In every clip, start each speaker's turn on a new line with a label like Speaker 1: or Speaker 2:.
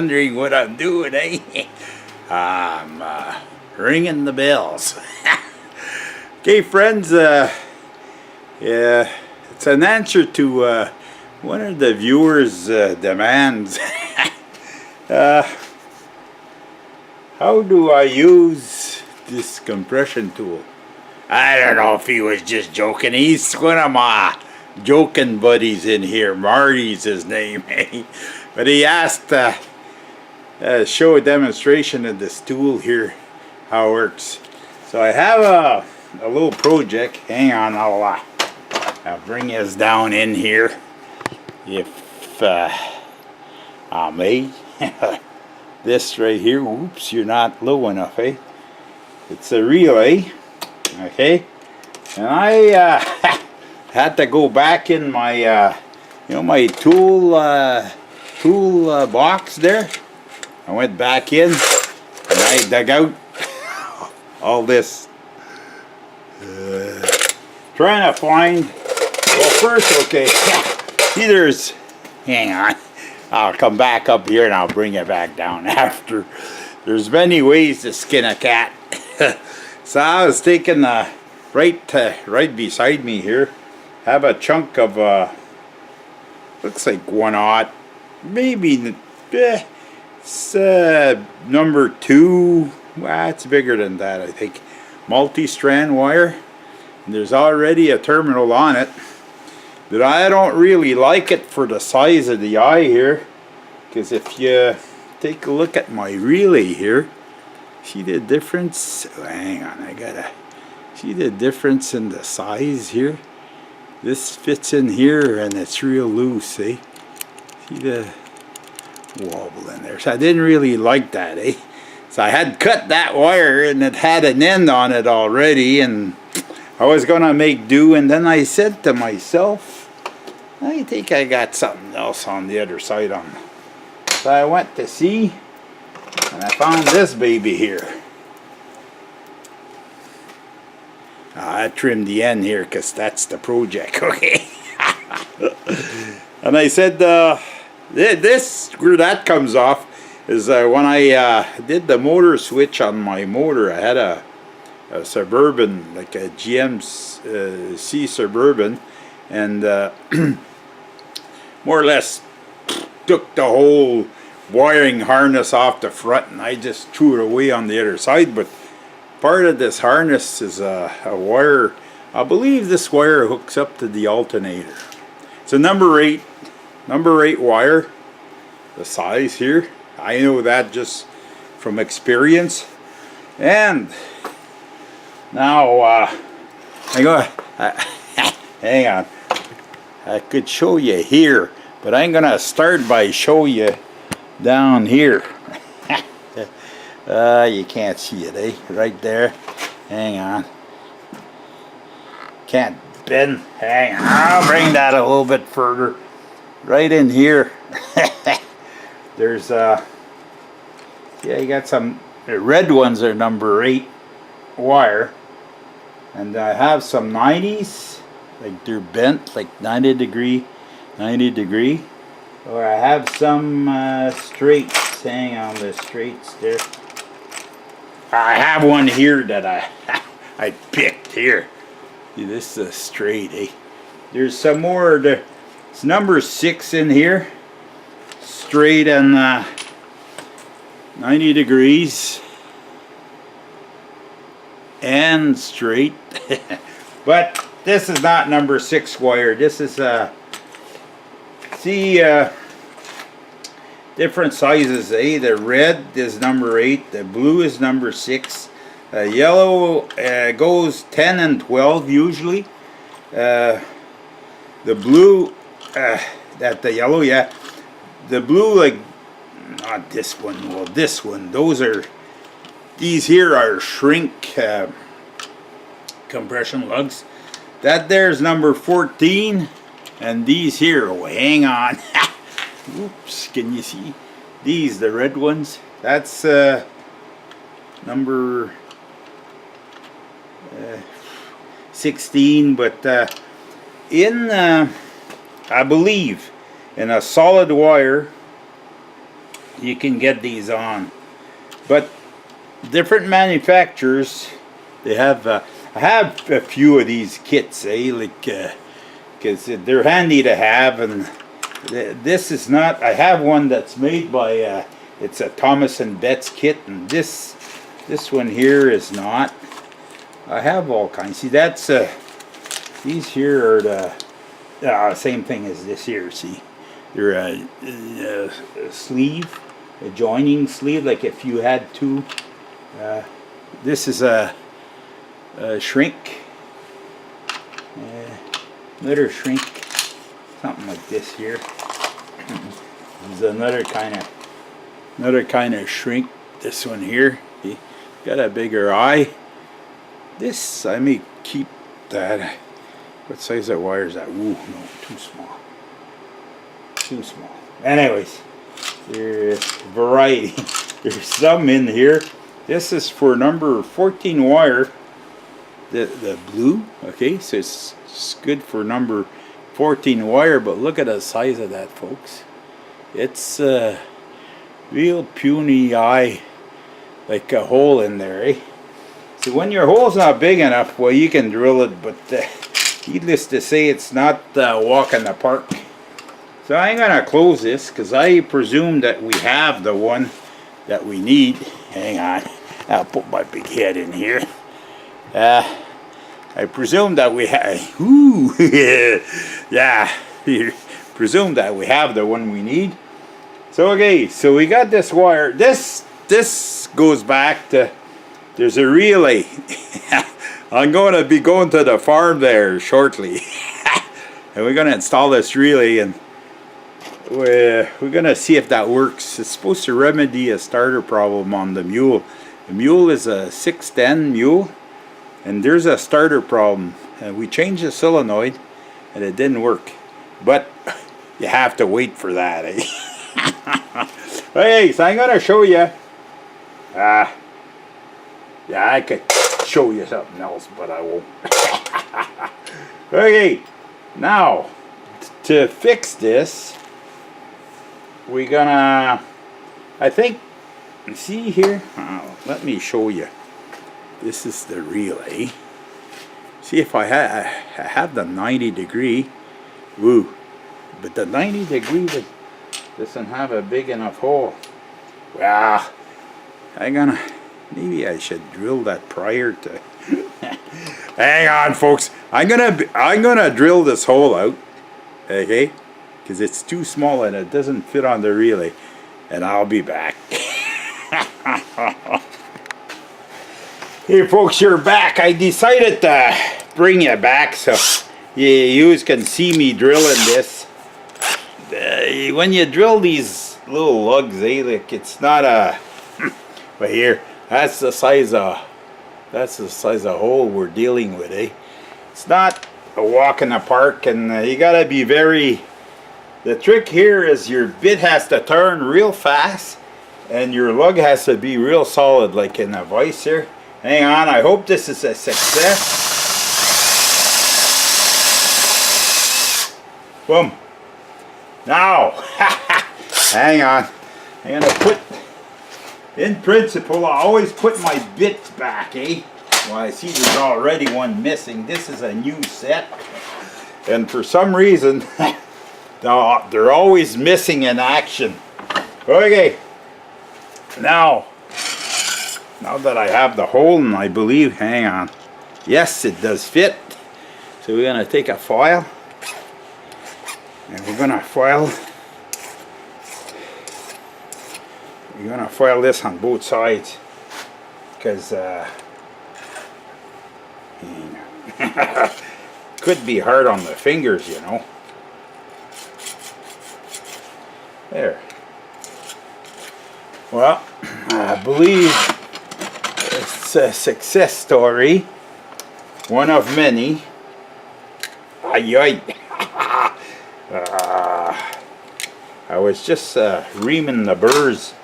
Speaker 1: wondering what I'm doing, eh? I'm ringing the bells. Okay, friends, yeah, it's an answer to one of the viewers' demands. How do I use this compression tool? I don't know if he was just joking. He's one of my joking buddies in here. Marty's his name, eh? But he asked show a demonstration of this tool here, how it works. So I have a little project. Hang on, I'll bring this down in here if I may. This right here, oops, you're not low enough, eh? It's a relay, okay? And I had to go back in my, my tool box there. I went back in and I dug out all this. Trying to find, well, first, okay, see, there's, hang on. I'll come back up here and I'll bring it back down after. There's many ways to skin a cat. So I was taking right beside me here, have a chunk of looks like 1/0, maybe it's number 2. Well, it's bigger than that, I think. Multi-strand wire. And there's already a terminal on it. But I don't really like it for the size of the eye here, because if you take a look at my relay here, see the difference? Oh, hang on, I gotta see the difference in the size here. This fits in here and it's real loose, eh? See the wobble in there. So I didn't really like that, eh? So I had cut that wire and it had an end on it already, and I was gonna make do, and then I said to myself, I think I got something else on the other side on. So I went to see, and I found this baby here. I trimmed the end here because that's the project, okay? And I said, this, where that comes off, is when I did the motor switch on my motor. I had a Suburban, like a GMC Suburban, and more or less took the whole wiring harness off the front, and I just threw it away on the other side. But part of this harness is a wire. I believe this wire hooks up to the alternator. It's a number 8 wire. The size here, I know that just from experience. And now hang on. I could show you here, but I'm gonna start by show you down here. You can't see it, eh? Right there. Hang on. Can't bend. Hang on. I'll bring that a little bit further. Right in here. There's yeah, you got some red ones are number 8 wire, and I have some 90s, like they're bent like 90 degree, or I have some straights. Hang on, the straights there. I have one here that I picked here. See, this is a straight, eh? There's some more. It's number 6 in here, straight and 90 degrees and straight. But this is not number 6 wire. This is see, different sizes, eh? The red is number 8, the blue is number 6, yellow goes 10 and 12 usually. The blue, that the yellow, yeah. The blue, like, not this one, well, this one, these here are shrink compression lugs. That there's number 14, and these here, oh, hang on. Oops, can you see? These, the red ones, that's number 16, but in, I believe, in a solid wire, you can get these on. But different manufacturers, they have, I have a few of these kits, like, because they're handy to have, and this is not, I have one that's made by, it's a Thomas and Betts kit, and this one here is not. I have all kinds. See, that's, these here are the same thing as this here, see. They're a sleeve, a joining sleeve, like if you had two. This is a shrink, another shrink, something like this here. This is another kind of shrink. This one here, see? Got a bigger eye. This I may keep that. What size of wire is that? Ooh, no, too small. Too small. Anyways, there's variety. There's some in here. This is for number 14 wire. The blue. Okay, so it's good for number 14 wire. But look at the size of that, folks. It's real puny eye, like a hole in there, eh? See, when your hole's not big enough, well, you can drill it, but needless to say, it's not a walk in the park. So I'm gonna close this because I presume that we have the one that we need. Hang on, I'll put my big head in here. I presume that we have. Ooh, yeah. Presume that we have the one we need. So okay, so we got this wire. This goes back to. There's a relay. I'm going to be going to the farm there shortly, and we're going to install this relay, and we're going to see if that works. It's supposed to remedy a starter problem on the mule. The mule is a 610 mule, and there's a starter problem. And we changed the solenoid, and it didn't work. But you have to wait for that, eh? Okay, so I'm going to show you. Yeah, I could show you something else, but I won't. Okay, now to fix this, we're gonna, I think, see here, let me show you. This is the relay. See if I have the 90 degree. Woo, but the 90 degree doesn't have a big enough hole. Well, maybe I should drill that prior to. Hang on, folks. I'm gonna drill this hole out, okay? Because it's too small and it doesn't fit on the relay, and I'll be back. Hey, folks, you're back. I decided to bring you back so you can see me drilling this. When you drill these little lugs, like it's not a. But here. That's the size of hole we're dealing with, eh? It's not a walk in the park, and you gotta be very. The trick here is your bit has to turn real fast, and your lug has to be real solid, like in a vise here. Hang on, I hope this is a success. Boom. Now, hang on. I'm gonna put. In principle, I always put my bits back, eh? Well, I see there's already one missing. This is a new set. And for some reason, they're always missing in action. Okay. Now that I have the hole, and I believe, hang on. Yes, it does fit. So we're going to take a file. And we're going to file. You're going to foil this on both sides because could be hard on the fingers, you know. There. Well, I believe it's a success story. One of many. Ay, I was just reaming the burrs.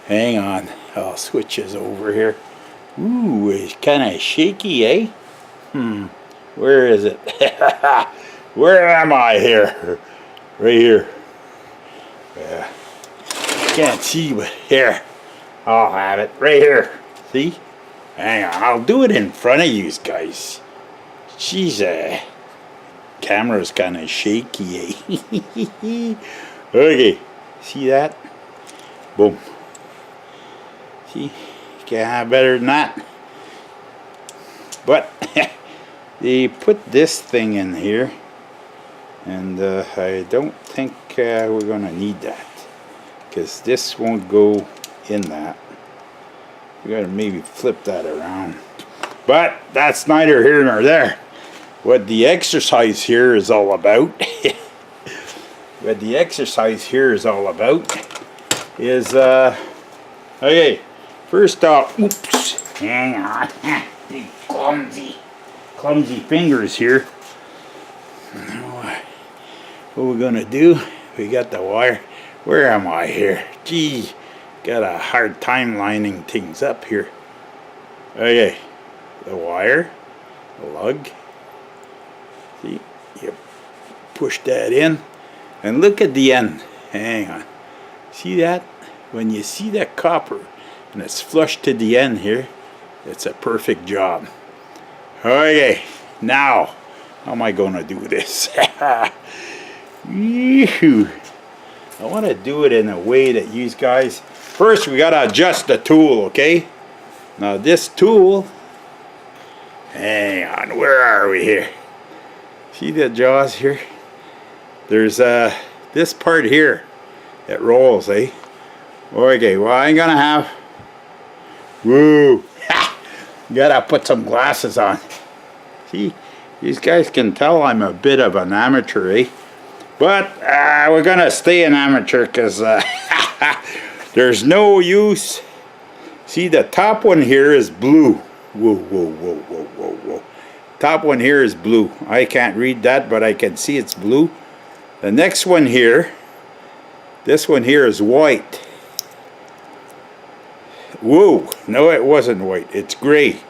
Speaker 1: Hang on, I'll switch this over here. Ooh, it's kind of shaky, eh? Where is it? Where am I here? Right here. Yeah. can't see, but here, I'll have it right here. See? Hang on, I'll do it in front of you guys. Jeez, camera's kind of shaky, eh? Okay, see that? Boom. See, can't have better than that. But they put this thing in here, and I don't think we're gonna need that, because this won't go in that. We gotta maybe flip that around, but that's neither here nor there. What the exercise here is all about what the exercise here is all about is okay, first off, oops, hang on, clumsy fingers here. What we're gonna do, we got the wire. Where am I here? Gee, got a hard time lining things up here. Okay, the wire, the lug. See, you push that in, and look at the end. Hang on. See that? When you see that copper and it's flush to the end here, it's a perfect job. Okay, now how am I gonna do this? I want to do it in a way that you guys, first we gotta adjust the tool, okay? Now this tool, hang on, where are we here? See the jaws here? There's this part here that rolls, eh? Okay, well I'm gonna have, woo, gotta put some glasses on. See, these guys can tell I'm a bit of an amateur, eh? But we're gonna stay an amateur, because there's no use. See, the top one here is blue. Whoa, whoa, whoa, whoa, whoa, whoa. Top one here is blue. I can't read that, but I can see it's blue. The next one here, this one here is white. Whoa, no, it wasn't white. It's gray.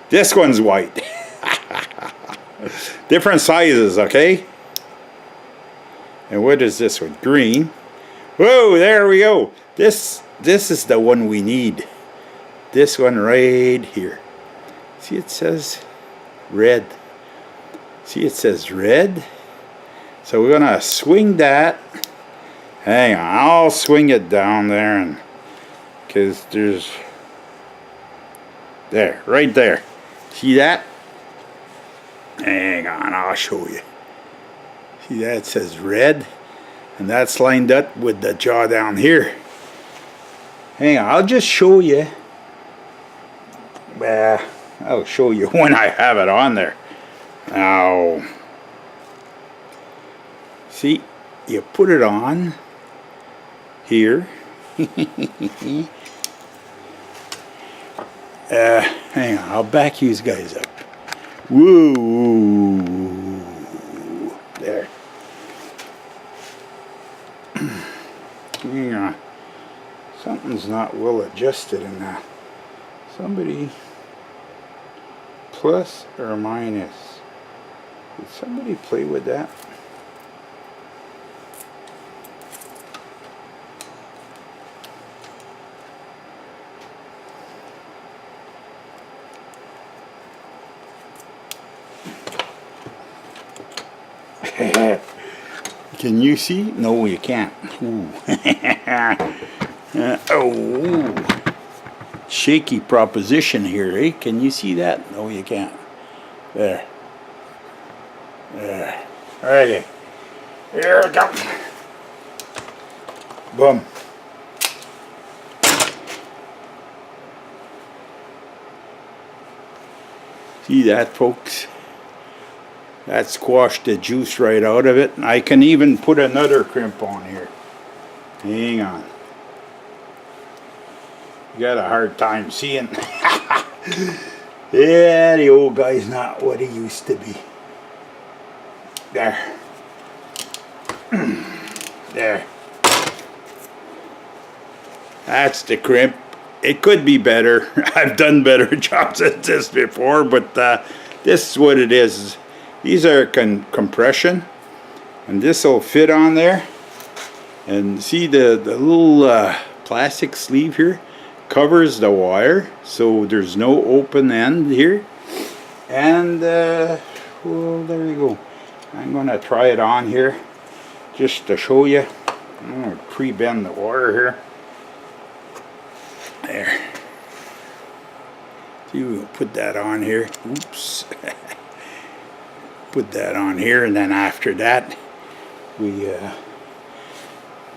Speaker 1: This one's white. Different sizes, okay? And what is this one? Green. Whoa, there we go. This is the one we need. This one right here. See, it says red. See, it says red. So we're gonna swing that. Hang on, I'll swing it down there, and because there's there, right there. See that? Hang on, I'll show you. See that? It says red, and that's lined up with the jaw down here. Hang on, I'll just show you. I'll show you when I have it on there. Now, see, you put it on here. Hang on, I'll back you guys up. Woo! There. Yeah, something's not well adjusted in that. Somebody, plus or minus. Did somebody play with that? Can you see? No, you can't. Ooh. Oh, shaky proposition here, eh? Can you see that? No, you can't. There. There. Alrighty. Here we go. Boom. See that, folks? That squashed the juice right out of it. I can even put another crimp on here. Hang on. You got a hard time seeing. Yeah, the old guy's not what he used to be. There. There. That's the crimp. It could be better. I've done better jobs at this before, but this is what it is. These are compression, and this will fit on there. And see the little plastic sleeve here covers the wire, so there's no open end here. And well, there you go. I'm gonna try it on here just to show you. I'm gonna pre-bend the wire here. There. See, we'll put that on here. Oops. Put that on here, and then after that, we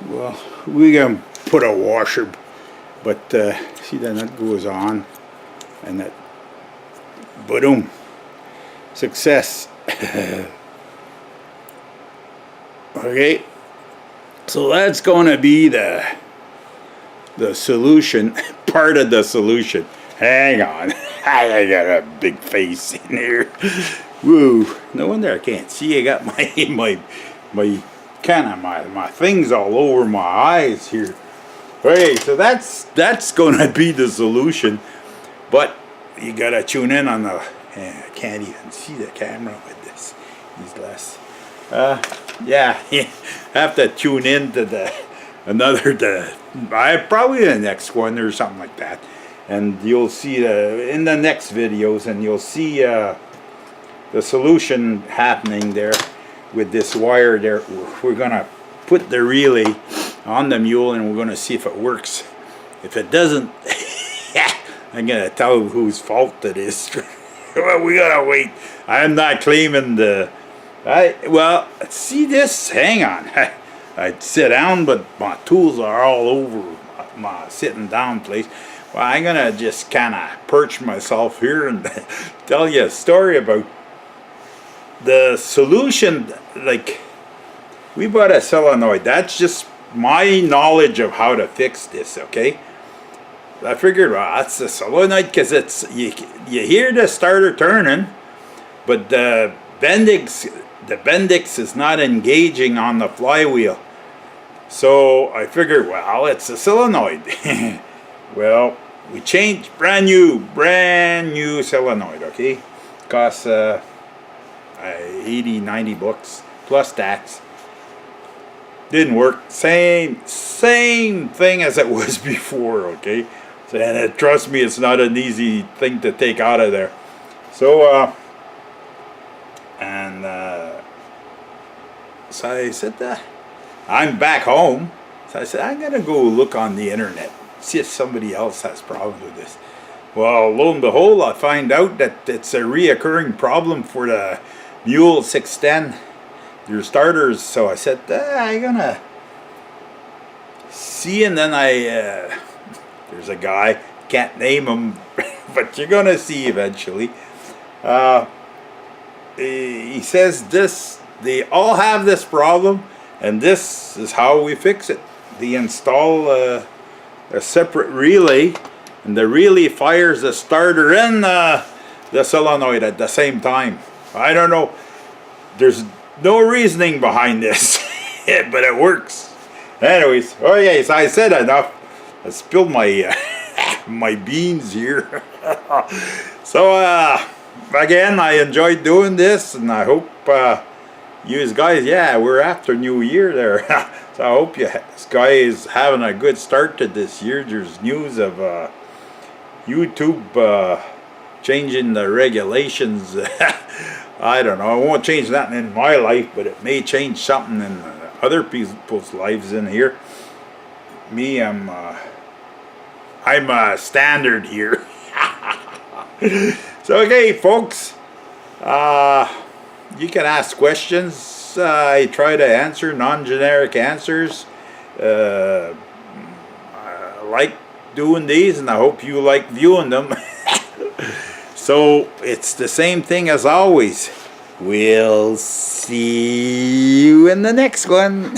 Speaker 1: well, we can put a washer. But see, then that goes on, and that, boom, success. Okay, so that's going to be the solution, part of the solution. Hang on, I got a big face in here. Woo! No wonder I can't see. I got my kind of my things all over my eyes here. Okay, so that's gonna be the solution, but you gotta tune in on the. I can't even see the camera with these glasses. Yeah, you have to tune in to probably the next one or something like that, and you'll see in the next videos, and you'll see the solution happening there with this wire there. We're gonna put the relay on the mule, and we're gonna see if it works. If it doesn't, I'm gonna tell you whose fault it is. Well, we gotta wait. I'm not claiming well, see this? Hang on. I'd sit down, but my tools are all over my sitting down place. Well, I'm gonna just kind of perch myself here and tell you a story about the solution. Like, we bought a solenoid. That's just my knowledge of how to fix this, okay? I figured, well, that's the solenoid, because it's you hear the starter turning, but the bendix is not engaging on the flywheel. So I figured, well, it's a solenoid. Well, we changed brand new solenoid, okay? Costs 80-90 bucks plus tax. Didn't work. Same thing as it was before, okay? So, and trust me, it's not an easy thing to take out of there. So so I said, I'm back home. So I said, I'm gonna go look on the internet, see if somebody else has problems with this. Well, lo and behold, I find out that it's a reoccurring problem for the Mule 610, your starters. So I said, I'm gonna see, and then there's a guy, can't name him, but you're gonna see eventually. He says they all have this problem, and this is how we fix it. They install a separate relay, and the relay fires the starter and the solenoid at the same time. I don't know. There's no reasoning behind this, but it works. Anyways, oh yes, I said enough. I spilled my my beans here. So again, I enjoyed doing this, and I hope you guys, yeah, we're after New Year there. So I hope you guys having a good start to this year. There's news of YouTube changing the regulations. I don't know. It won't change nothing in my life, but it may change something in other people's lives in here. Me, I'm standard here. So okay, folks, you can ask questions. I try to answer non-generic answers. I like doing these, and I hope you like viewing them. So it's the same thing as always. We'll see you in the next one.